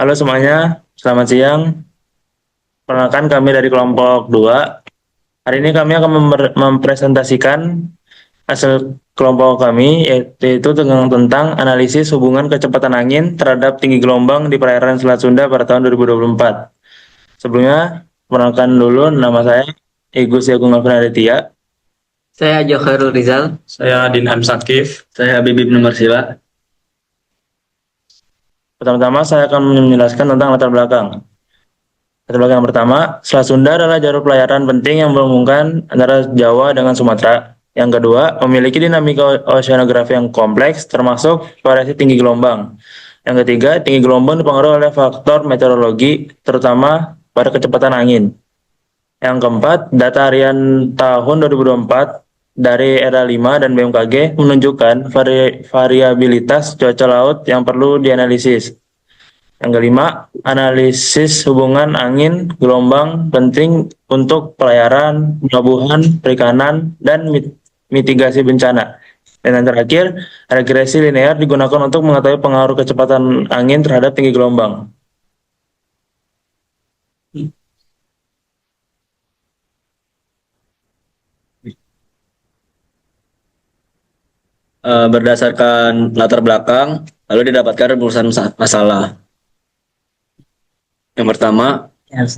Halo semuanya, selamat siang. Perkenalkan kami dari kelompok 2. Hari ini kami akan mempresentasikan hasil kelompok kami, yaitu tentang analisis hubungan kecepatan angin terhadap tinggi gelombang di perairan Selat Sunda pada tahun 2024. Sebelumnya, perkenalkan dulu nama saya, Igus Yagung Alvin Aditya. Saya Johorul Rizal. Saya Dinham Sakif. Saya Habib Nomor Sila. Pertama-tama saya akan menjelaskan tentang latar belakang. Latar belakang yang pertama, Selat Sunda adalah jalur pelayaran penting yang menghubungkan antara Jawa dengan Sumatera. Yang kedua, memiliki dinamika oceanografi yang kompleks, termasuk variasi tinggi gelombang. Yang ketiga, tinggi gelombang dipengaruhi oleh faktor meteorologi, terutama pada kecepatan angin. Yang keempat, data harian tahun 2024 dari ERA 5 dan BMKG menunjukkan variabilitas cuaca laut yang perlu dianalisis. Yang kelima, analisis hubungan angin gelombang penting untuk pelayaran, pelabuhan, perikanan, dan mitigasi bencana. Dan yang terakhir, regresi linear digunakan untuk mengetahui pengaruh kecepatan angin terhadap tinggi gelombang. Berdasarkan latar belakang, lalu didapatkan rumusan masalah. Yang pertama,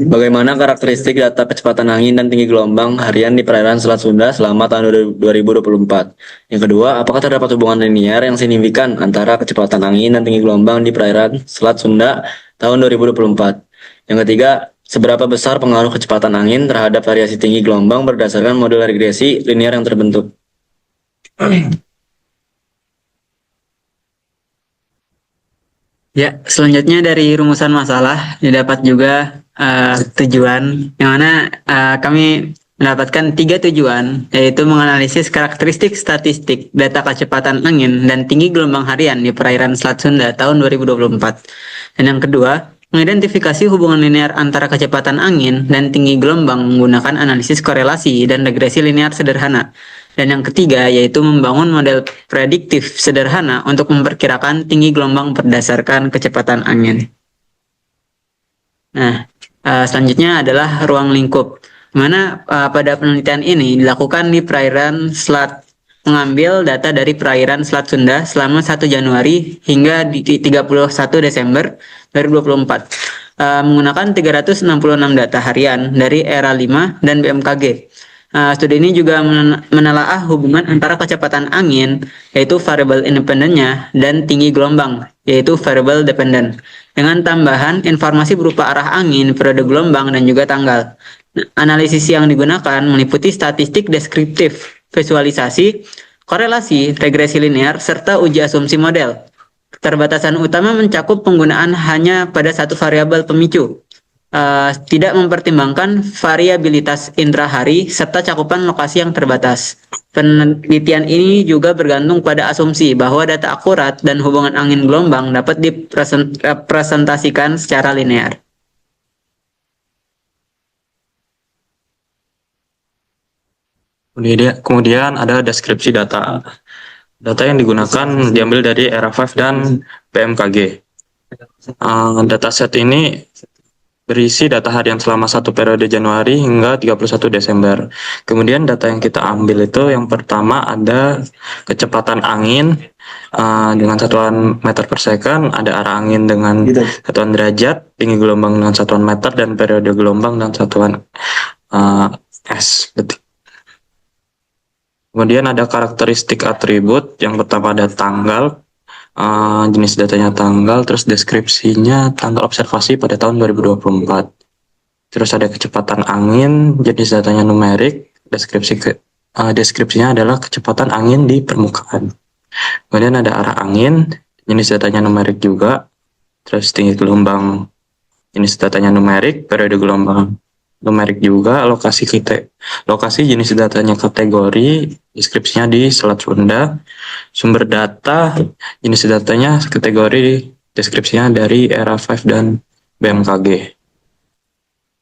bagaimana karakteristik data kecepatan angin dan tinggi gelombang harian di perairan Selat Sunda selama tahun 2024? Yang kedua, apakah terdapat hubungan linear yang signifikan antara kecepatan angin dan tinggi gelombang di perairan Selat Sunda tahun 2024? Yang ketiga, seberapa besar pengaruh kecepatan angin terhadap variasi tinggi gelombang berdasarkan model regresi linear yang terbentuk? Ya, selanjutnya dari rumusan masalah didapat juga tujuan, yang mana kami mendapatkan 3 tujuan, yaitu menganalisis karakteristik statistik data kecepatan angin dan tinggi gelombang harian di perairan Selat Sunda tahun 2024. Dan yang kedua, mengidentifikasi hubungan linear antara kecepatan angin dan tinggi gelombang menggunakan analisis korelasi dan regresi linear sederhana. Dan yang ketiga, yaitu membangun model prediktif sederhana untuk memperkirakan tinggi gelombang berdasarkan kecepatan angin. Nah, selanjutnya adalah ruang lingkup, mana pada penelitian ini dilakukan di perairan Selat, mengambil data dari perairan Selat Sunda selama 1 Januari hingga di 31 Desember 2024, menggunakan 366 data harian dari ERA 5 dan BMKG. Studi ini juga menelaah hubungan antara kecepatan angin, yaitu variable independennya, dan tinggi gelombang, yaitu variable dependent, dengan tambahan informasi berupa arah angin, periode gelombang, dan juga tanggal. Analisis yang digunakan meliputi statistik deskriptif, visualisasi, korelasi, regresi linear, serta uji asumsi model. Keterbatasan utama mencakup penggunaan hanya pada satu variabel pemicu, tidak mempertimbangkan variabilitas intrahari serta cakupan lokasi yang terbatas. Penelitian ini juga bergantung pada asumsi bahwa data akurat dan hubungan angin gelombang dapat direpresentasikan secara linear. Kemudian ada deskripsi data. Data yang digunakan diambil dari ERA5 dan BMKG. Dataset ini berisi data harian selama satu periode Januari hingga 31 Desember. Kemudian data yang kita ambil itu yang pertama ada kecepatan angin dengan satuan meter per second, ada arah angin dengan satuan derajat, tinggi gelombang dengan satuan meter, dan periode gelombang dengan satuan S, detik. Kemudian ada karakteristik atribut, yang pertama ada tanggal, jenis datanya tanggal, terus deskripsinya tanggal observasi pada tahun 2024. Terus ada kecepatan angin, jenis datanya numerik, deskripsinya adalah kecepatan angin di permukaan. Kemudian ada arah angin, jenis datanya numerik juga, terus tinggi gelombang, jenis datanya numerik, periode gelombang numerik juga, lokasi jenis datanya kategori, deskripsinya di Selat Sunda, sumber data, jenis datanya kategori, deskripsinya dari ERA5 dan BMKG.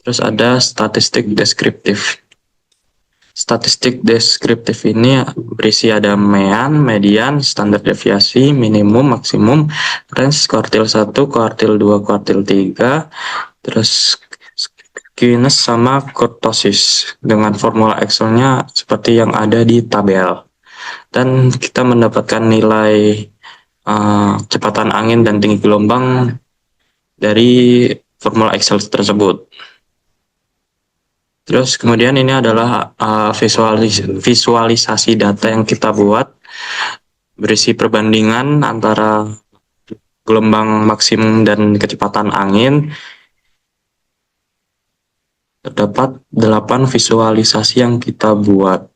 Terus ada statistik deskriptif. Statistik deskriptif ini berisi ada mean, median, standar deviasi, minimum, maksimum, range, kuartil 1, kuartil 2, kuartil 3, terus skewness sama kurtosis dengan formula Excel-nya seperti yang ada di tabel. Dan kita mendapatkan nilai kecepatan angin dan tinggi gelombang dari formula Excel tersebut. Terus kemudian ini adalah visualisasi data yang kita buat, berisi perbandingan antara gelombang maksimum dan kecepatan angin. Terdapat 8 visualisasi yang kita buat.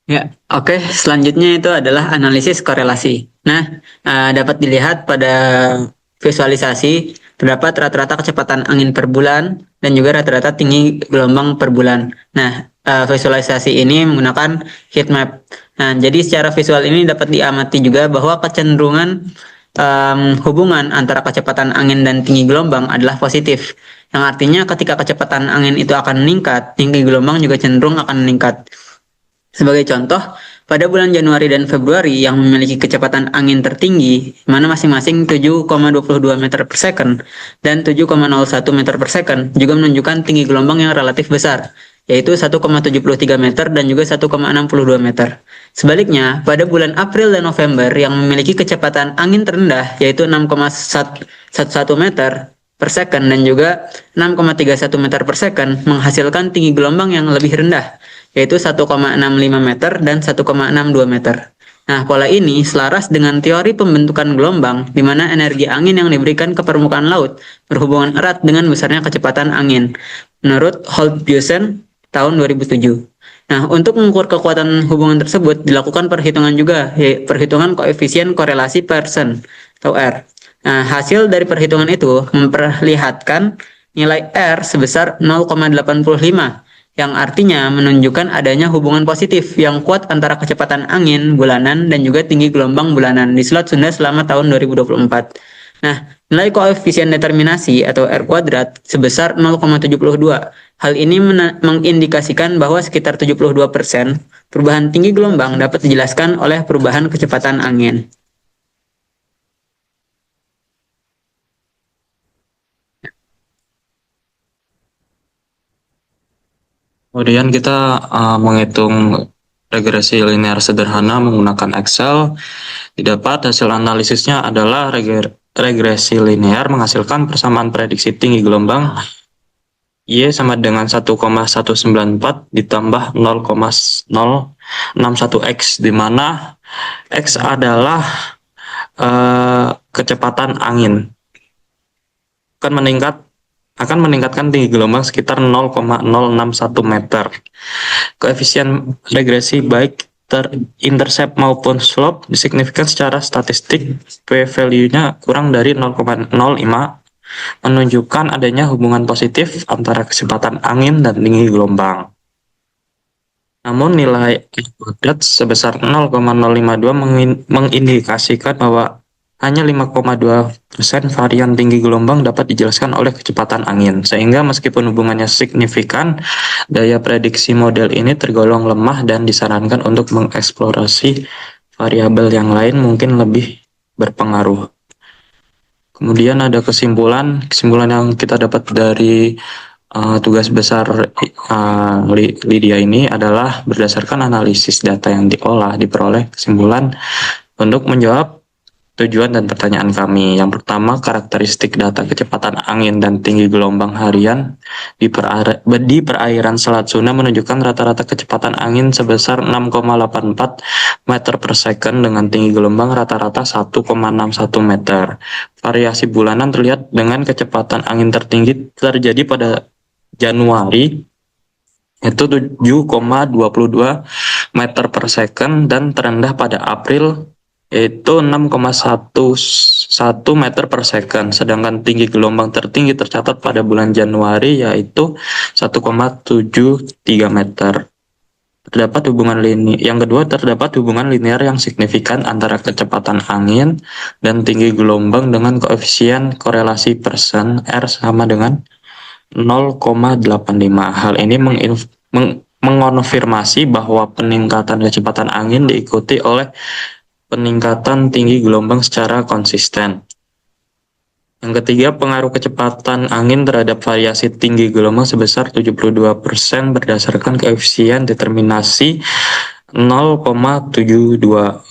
Ya, oke. Selanjutnya itu adalah analisis korelasi. Nah, dapat dilihat pada visualisasi terdapat rata-rata kecepatan angin per bulan dan juga rata-rata tinggi gelombang per bulan. Nah, visualisasi ini menggunakan heat map. Nah, jadi secara visual ini dapat diamati juga bahwa kecenderungan hubungan antara kecepatan angin dan tinggi gelombang adalah positif. Yang artinya ketika kecepatan angin itu akan meningkat, tinggi gelombang juga cenderung akan meningkat. Sebagai contoh, pada bulan Januari dan Februari yang memiliki kecepatan angin tertinggi, mana masing-masing 7,22 meter per second dan 7,01 meter per second, juga menunjukkan tinggi gelombang yang relatif besar, yaitu 1,73 meter dan juga 1,62 meter. Sebaliknya, pada bulan April dan November yang memiliki kecepatan angin terendah, yaitu 6,11 meter per second dan juga 6,31 meter per second, menghasilkan tinggi gelombang yang lebih rendah, yaitu 1,65 meter dan 1,62 meter. Nah, pola ini selaras dengan teori pembentukan gelombang, di mana energi angin yang diberikan ke permukaan laut berhubungan erat dengan besarnya kecepatan angin, menurut Holthusen tahun 2007. Nah, untuk mengukur kekuatan hubungan tersebut, dilakukan perhitungan juga, yaitu perhitungan koefisien korelasi Pearson, atau R. Nah, hasil dari perhitungan itu memperlihatkan nilai R sebesar 0,85, yang artinya menunjukkan adanya hubungan positif yang kuat antara kecepatan angin bulanan dan juga tinggi gelombang bulanan di Selat Sunda selama tahun 2024. Nah, nilai koefisien determinasi atau R kuadrat sebesar 0,72. Hal ini mengindikasikan bahwa sekitar 72% perubahan tinggi gelombang dapat dijelaskan oleh perubahan kecepatan angin. Kemudian kita menghitung regresi linear sederhana menggunakan Excel. Didapat hasil analisisnya adalah regresi linear menghasilkan persamaan prediksi tinggi gelombang Y sama dengan 1,194 ditambah 0,061X, di mana X adalah kecepatan angin. Akan meningkatkan tinggi gelombang sekitar 0,061 meter. Koefisien regresi baik intercept maupun slope disignifikan secara statistik. P-value-nya kurang dari 0,05, menunjukkan adanya hubungan positif antara kecepatan angin dan tinggi gelombang. Namun nilai kuadrat sebesar 0,052 mengindikasikan bahwa hanya 5,2% varian tinggi gelombang dapat dijelaskan oleh kecepatan angin, sehingga meskipun hubungannya signifikan, daya prediksi model ini tergolong lemah dan disarankan untuk mengeksplorasi variabel yang lain mungkin lebih berpengaruh. Kemudian ada kesimpulan yang kita dapat dari tugas besar Lydia ini adalah berdasarkan analisis data yang diperoleh kesimpulan untuk menjawab tujuan dan pertanyaan kami. Yang pertama, karakteristik data kecepatan angin dan tinggi gelombang harian di perairan Selat Sunda menunjukkan rata-rata kecepatan angin sebesar 6,84 meter per second dengan tinggi gelombang rata-rata 1,61 meter. Variasi bulanan terlihat dengan kecepatan angin tertinggi terjadi pada Januari, yaitu 7,22 meter per second, dan terendah pada April, yaitu 6,11 meter per second, sedangkan tinggi gelombang tertinggi tercatat pada bulan Januari yaitu 1,73 meter. Yang kedua, terdapat hubungan linear yang signifikan antara kecepatan angin dan tinggi gelombang dengan koefisien korelasi Pearson R sama dengan 0,85. Hal ini mengonfirmasi bahwa peningkatan kecepatan angin diikuti oleh peningkatan tinggi gelombang secara konsisten. Yang ketiga, pengaruh kecepatan angin terhadap variasi tinggi gelombang sebesar 72% berdasarkan koefisien determinasi 0,72.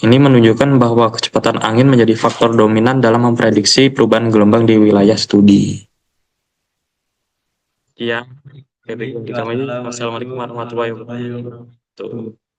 Ini menunjukkan bahwa kecepatan angin menjadi faktor dominan dalam memprediksi perubahan gelombang di wilayah studi. Ya, Assalamualaikum warahmatullahi wabarakatuh.